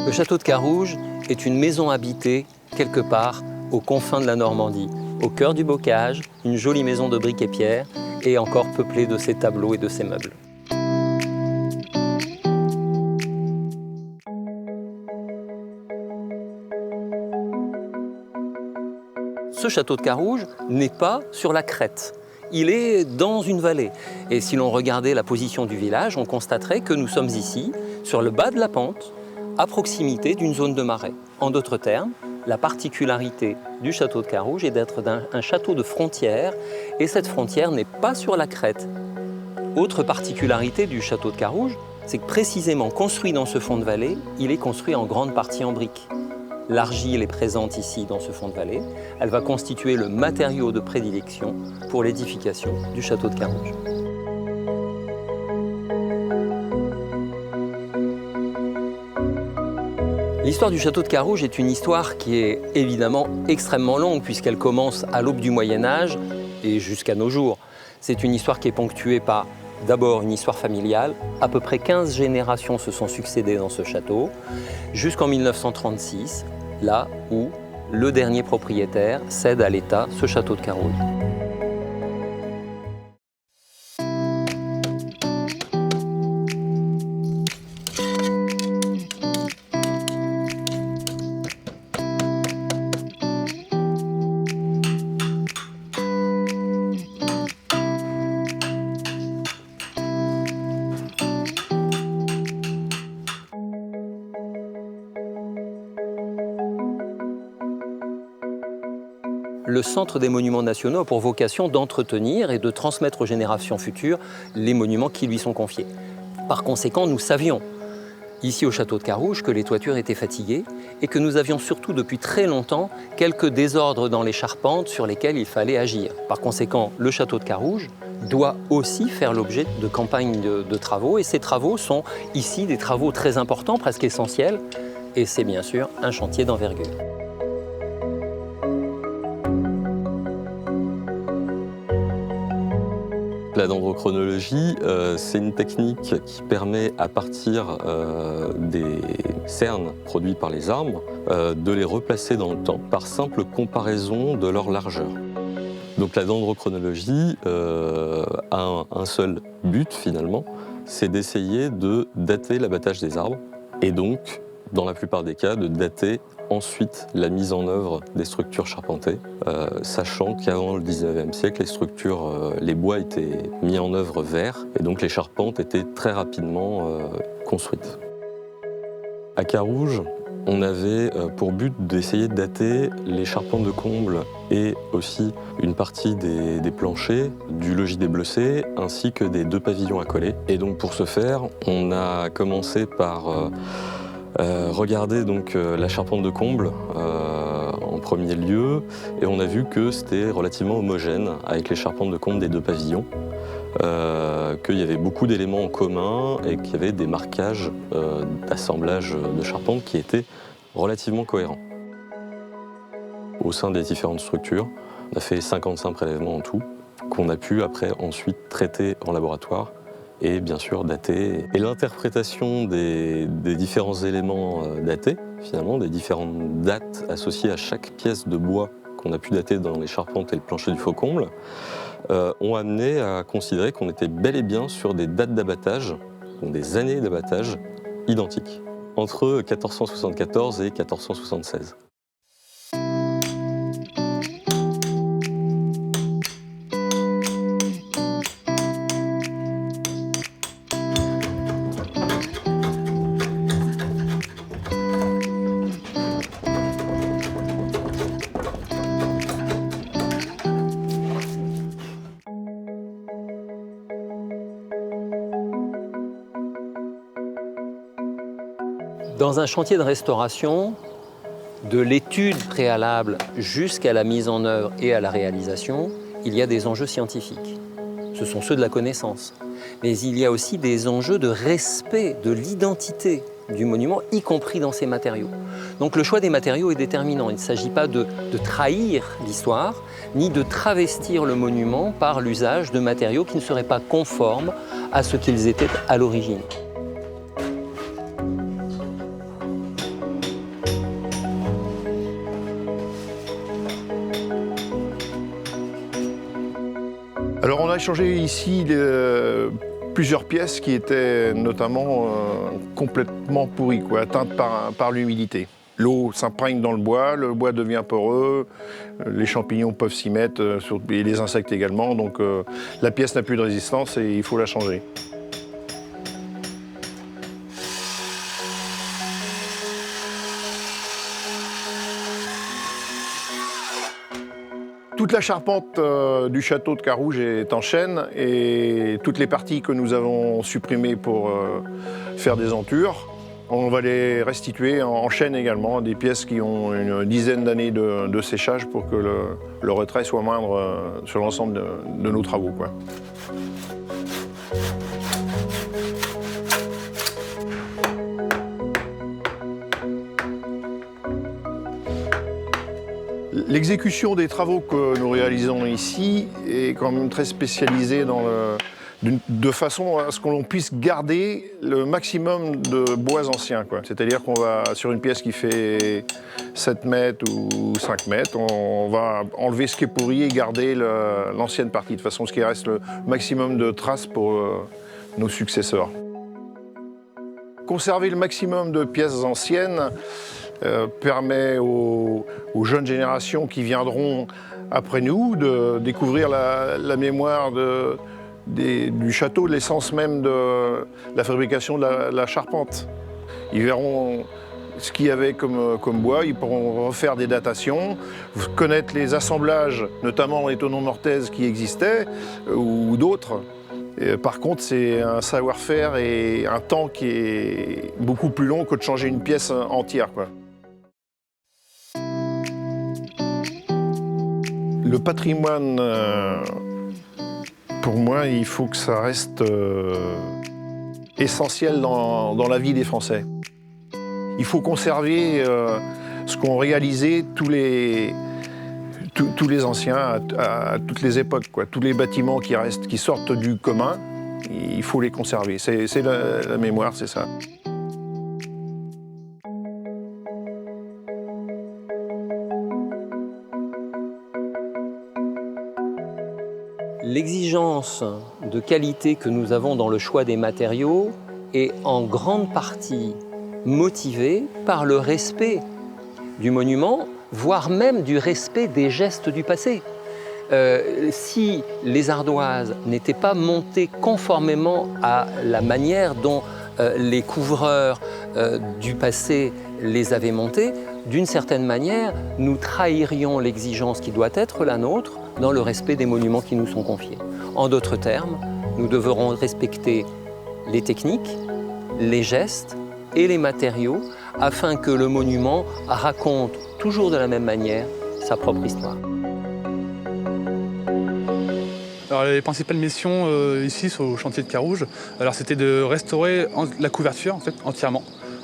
Le château de Carouge est une maison habitée quelque part aux confins de la Normandie, au cœur du bocage, une jolie maison de briques et pierres et encore peuplée de ses tableaux et de ses meubles. Ce château de Carouge n'est pas sur la crête. Il est dans une vallée. Et si l'on regardait la position du village, on constaterait que nous sommes ici, sur le bas de la pente, à proximité d'une zone de marais. En d'autres termes, la particularité du château de Carouge est d'être un château de frontière, et cette frontière n'est pas sur la crête. Autre particularité du château de Carouge, c'est que précisément construit dans ce fond de vallée, il est construit en grande partie en briques. L'argile est présente ici dans ce fond de vallée. Elle va constituer le matériau de prédilection pour l'édification du château de Carouge. L'histoire du château de Carouge est une histoire qui est évidemment extrêmement longue puisqu'elle commence à l'aube du Moyen-Âge et jusqu'à nos jours. C'est une histoire qui est ponctuée par d'abord une histoire familiale. À peu près 15 générations se sont succédées dans ce château jusqu'en 1936, là où le dernier propriétaire cède à l'État ce château de Carouge. Le Centre des monuments nationaux a pour vocation d'entretenir et de transmettre aux générations futures les monuments qui lui sont confiés. Par conséquent, nous savions, ici au château de Carouge, que les toitures étaient fatiguées et que nous avions surtout depuis très longtemps quelques désordres dans les charpentes sur lesquels il fallait agir. Par conséquent, le château de Carouge doit aussi faire l'objet de campagnes de travaux et ces travaux sont ici des travaux très importants, presque essentiels, et c'est bien sûr un chantier d'envergure. La dendrochronologie, c'est une technique qui permet, à partir des cernes produits par les arbres, de les replacer dans le temps par simple comparaison de leur largeur. Donc la dendrochronologie a un seul but finalement, c'est d'essayer de dater l'abattage des arbres et donc, dans la plupart des cas, de dater ensuite la mise en œuvre des structures charpentées, sachant qu'avant le 19e siècle, les bois étaient mis en œuvre verts et donc les charpentes étaient très rapidement construites. À Carouge, on avait pour but d'essayer de dater les charpentes de combles et aussi une partie des planchers du logis des Bleucets ainsi que des 2 pavillons accolés. Et donc pour ce faire, on a commencé par regarder donc la charpente de comble en premier lieu et on a vu que c'était relativement homogène avec les charpentes de comble des 2 pavillons, qu'il y avait beaucoup d'éléments en commun et qu'il y avait des marquages d'assemblage de charpentes qui étaient relativement cohérents. Au sein des différentes structures, on a fait 55 prélèvements en tout, qu'on a pu après ensuite traiter en laboratoire et bien sûr dater. Et l'interprétation des différents éléments datés, finalement, des différentes dates associées à chaque pièce de bois qu'on a pu dater dans les charpentes et le plancher du faux-comble, ont amené à considérer qu'on était bel et bien sur des dates d'abattage, donc des années d'abattage identiques, entre 1474 et 1476. Dans un chantier de restauration, de l'étude préalable jusqu'à la mise en œuvre et à la réalisation, il y a des enjeux scientifiques. Ce sont ceux de la connaissance. Mais il y a aussi des enjeux de respect de l'identité du monument, y compris dans ses matériaux. Donc le choix des matériaux est déterminant. Il ne s'agit pas de trahir l'histoire, ni de travestir le monument par l'usage de matériaux qui ne seraient pas conformes à ce qu'ils étaient à l'origine. Alors on a échangé ici plusieurs pièces qui étaient notamment complètement pourries, atteintes par l'humidité. L'eau s'imprègne dans le bois devient poreux, les champignons peuvent s'y mettre, et les insectes également, donc la pièce n'a plus de résistance et il faut la changer. Toute la charpente du château de Carouge est en chêne et toutes les parties que nous avons supprimées pour faire des entures, on va les restituer en chêne également, des pièces qui ont une dizaine d'années de séchage pour que le retrait soit moindre sur l'ensemble de nos travaux, L'exécution des travaux que nous réalisons ici est quand même très spécialisée de façon à ce qu'on puisse garder le maximum de bois anciens. C'est-à-dire qu'on va, sur une pièce qui fait 7 mètres ou 5 mètres, on va enlever ce qui est pourri et garder l'ancienne partie, de façon à ce qu'il reste le maximum de traces pour nos successeurs. Conserver le maximum de pièces anciennes permet aux jeunes générations qui viendront après nous de découvrir la mémoire du château, l'essence même de la fabrication de la charpente. Ils verront ce qu'il y avait comme bois, ils pourront refaire des datations, connaître les assemblages, notamment les tonneaux mortaises qui existaient, ou d'autres. Par contre, c'est un savoir-faire et un temps qui est beaucoup plus long que de changer une pièce entière, Le patrimoine, pour moi, il faut que ça reste essentiel dans la vie des Français. Il faut conserver ce qu'ont réalisé tous les anciens à toutes les époques, Tous les bâtiments qui sortent du commun, il faut les conserver. C'est la mémoire, c'est ça. L'exigence de qualité que nous avons dans le choix des matériaux est en grande partie motivée par le respect du monument, voire même du respect des gestes du passé. Si les ardoises n'étaient pas montées conformément à la manière dont les couvreurs du passé les avaient montées, d'une certaine manière, nous trahirions l'exigence qui doit être la nôtre dans le respect des monuments qui nous sont confiés. En d'autres termes, nous devrons respecter les techniques, les gestes et les matériaux afin que le monument raconte toujours de la même manière sa propre histoire. Alors, les principales missions ici sur le chantier de Carouge, c'était de restaurer la couverture entièrement,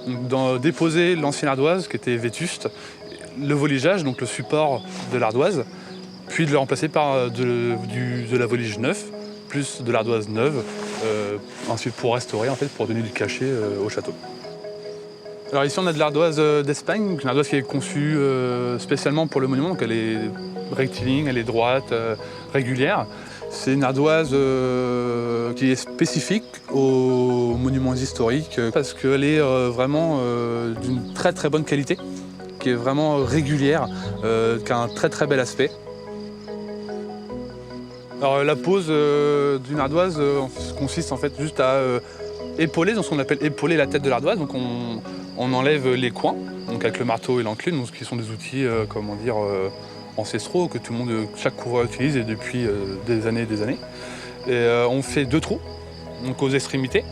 donc, déposer l'ancienne ardoise qui était vétuste, le voligeage, donc le support de l'ardoise, puis de le remplacer par de la volige neuve, plus de l'ardoise neuve, ensuite pour restaurer, pour donner du cachet au château. Alors ici on a de l'ardoise d'Espagne, une ardoise qui est conçue spécialement pour le monument, donc elle est rectiligne, elle est droite, régulière. C'est une ardoise qui est spécifique aux monuments historiques parce qu'elle est vraiment d'une très très bonne qualité, qui est vraiment régulière, qui a un très très bel aspect. Alors, la pose d'une ardoise consiste juste à épauler, donc ce qu'on appelle épauler la tête de l'ardoise. Donc on enlève les coins, donc avec le marteau et l'enclume, donc qui sont des outils ancestraux que tout le monde, chaque couvreur utilise et depuis des années et des années. Et on fait 2 trous, donc aux extrémités,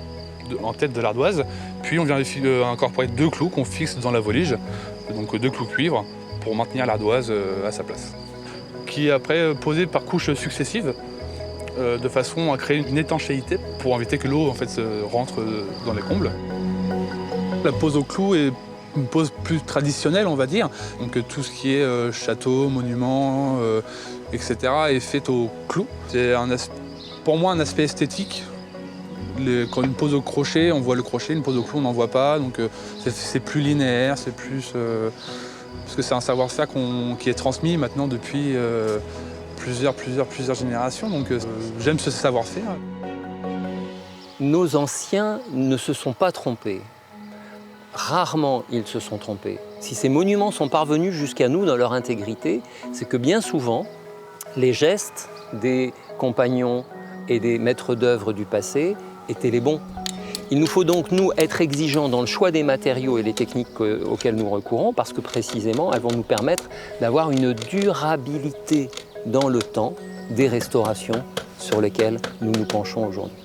en tête de l'ardoise. Puis on vient incorporer 2 clous qu'on fixe dans la volige, donc 2 clous cuivre pour maintenir l'ardoise à sa place. Qui est après posé par couches successives de façon à créer une étanchéité pour éviter que l'eau se rentre dans les combles. La pose au clou est une pose plus traditionnelle, on va dire. Donc tout ce qui est château, monument, etc. est fait au clou. C'est pour moi un aspect esthétique. Quand une pose au crochet, on voit le crochet, une pose au clou, on n'en voit pas. Donc c'est plus linéaire, c'est plus... parce que c'est un savoir-faire qui est transmis maintenant depuis plusieurs générations, donc j'aime ce savoir-faire. Nos anciens ne se sont pas trompés. Rarement ils se sont trompés. Si ces monuments sont parvenus jusqu'à nous dans leur intégrité, c'est que bien souvent, les gestes des compagnons et des maîtres d'œuvre du passé étaient les bons. Il nous faut donc, nous, être exigeants dans le choix des matériaux et les techniques auxquelles nous recourons, parce que précisément, elles vont nous permettre d'avoir une durabilité dans le temps des restaurations sur lesquelles nous nous penchons aujourd'hui.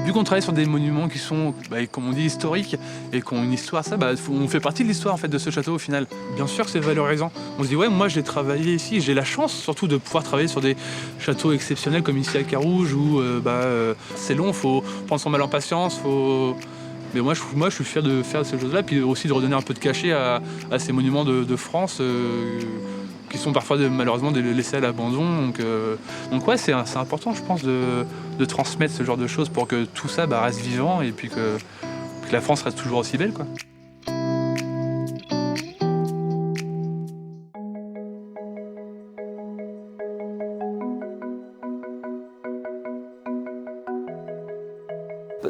Vu qu'on travaille sur des monuments qui sont, comme on dit, historiques et qui ont une histoire, on fait partie de l'histoire en fait, de ce château au final. Bien sûr que c'est valorisant. On se dit, ouais, moi j'ai travaillé ici, j'ai la chance surtout de pouvoir travailler sur des châteaux exceptionnels comme ici à Carouge où c'est long, il faut prendre son mal en patience, Mais moi je suis fier de faire ces choses-là, puis aussi de redonner un peu de cachet à ces monuments de France qui sont parfois malheureusement laissés à l'abandon. Donc ouais, c'est important, je pense, de transmettre ce genre de choses pour que tout ça reste vivant et puis que la France reste toujours aussi belle, quoi.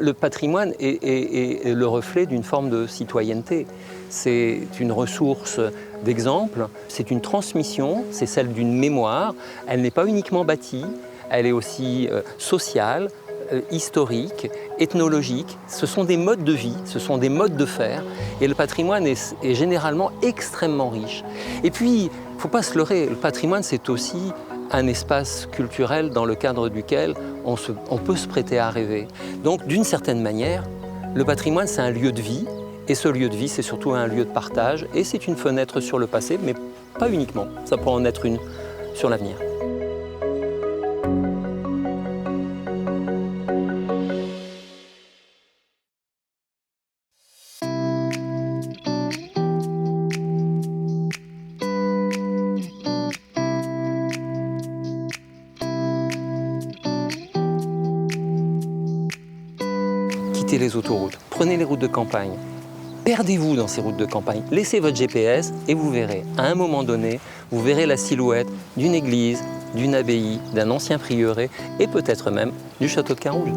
Le patrimoine est le reflet d'une forme de citoyenneté. C'est une ressource d'exemple, c'est une transmission, c'est celle d'une mémoire. Elle n'est pas uniquement bâtie, elle est aussi sociale, historique, ethnologique. Ce sont des modes de vie, ce sont des modes de faire. Et le patrimoine est généralement extrêmement riche. Et puis, il ne faut pas se leurrer, le patrimoine, c'est aussi un espace culturel dans le cadre duquel on peut se prêter à rêver. Donc, d'une certaine manière, le patrimoine, c'est un lieu de vie, et ce lieu de vie, c'est surtout un lieu de partage, et c'est une fenêtre sur le passé, mais pas uniquement. Ça peut en être une sur l'avenir. Quittez les autoroutes, prenez les routes de campagne, perdez-vous dans ces routes de campagne, laissez votre GPS et vous verrez, à un moment donné, vous verrez la silhouette d'une église, d'une abbaye, d'un ancien prieuré et peut-être même du château de Carouge.